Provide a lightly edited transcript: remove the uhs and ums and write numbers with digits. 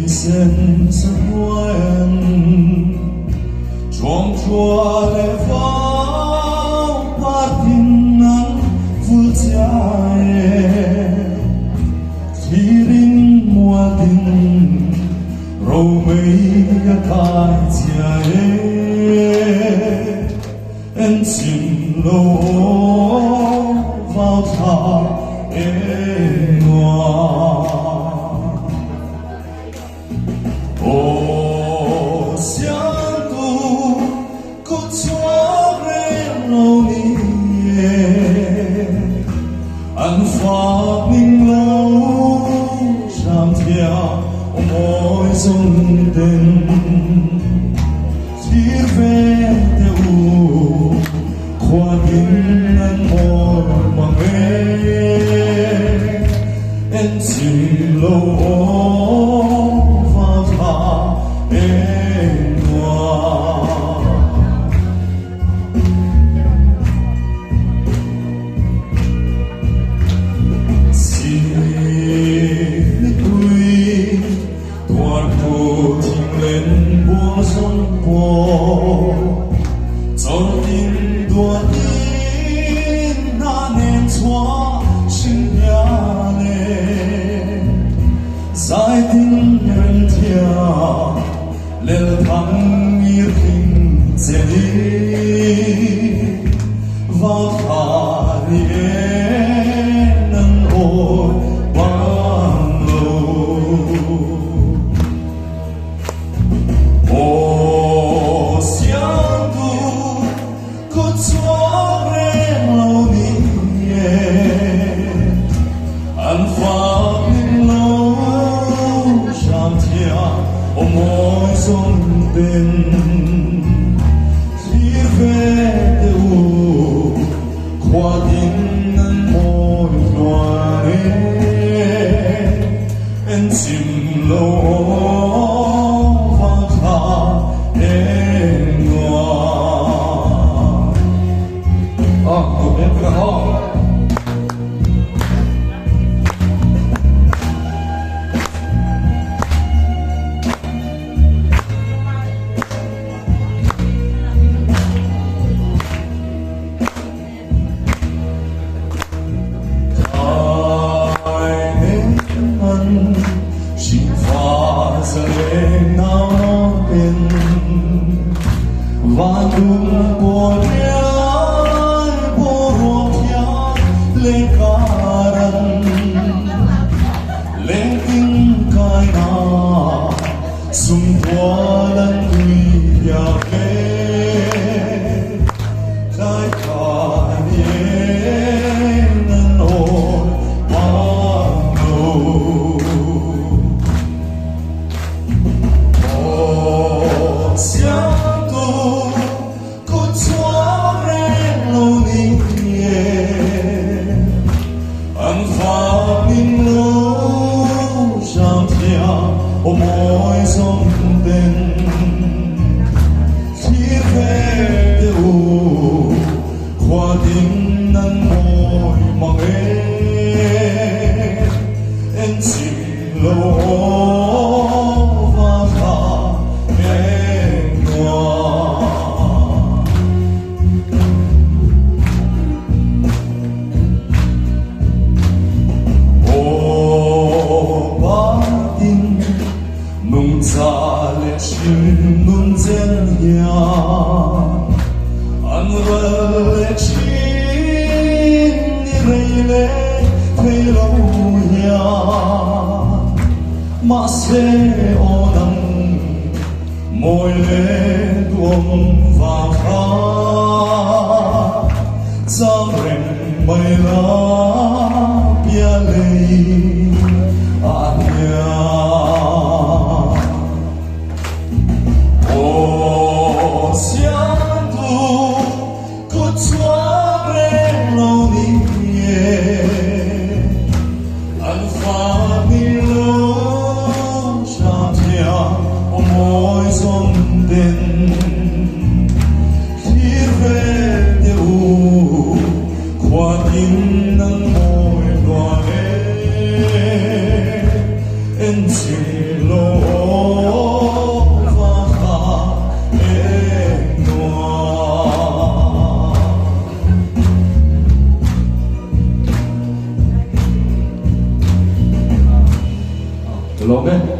Sen semuayan trong chùa lệ vào partin nắng vui chơi chỉ riêng mùa tình râu mây cài chơi em xin lâu vào thả em ngoan. Oh, siento con suave melodía, anh phát minh lâu chẳng theo môi dòng tình, chỉ về tiêu qua những anh môi mà em xin lâu. Sông bồ trong tim đua tin đã nên xóa xin nhà nè giải tin nhân thia lên thắng yêu tình dễ vào thả đi nâng ôi bằng lâu. Oh, siento con suave melodía, anh phát minh lâu chẳng theo môi dòng tình, chỉ về tiêu qua tiếng anh môi nhòa em xin lâu. Chỉ pha rơi nào nó bên và đúng của nhớ bộ ruột nhớ lên cả đằng lên kinh cài nào xung qua lần nguy hiểm cái cả nên ôi bao lâu. Siento con suave melodía, anh phát minh lâu chẳng theo môi dòng tình, chỉ về tiêu qua tiếng nắng môi mà em xin lâu. Nung ra lệ xin nun dân nhà anh vẫn lệ xin đi rây lệ thấy lâu nhà mà sẽ ô nắng môi lệ tuông và khá giang rèm bay lá bia lệ anh nhà. Siento con suave melodía, anh phát minh lâu nên chỉ lỗ và khả em noa Được luôn đấy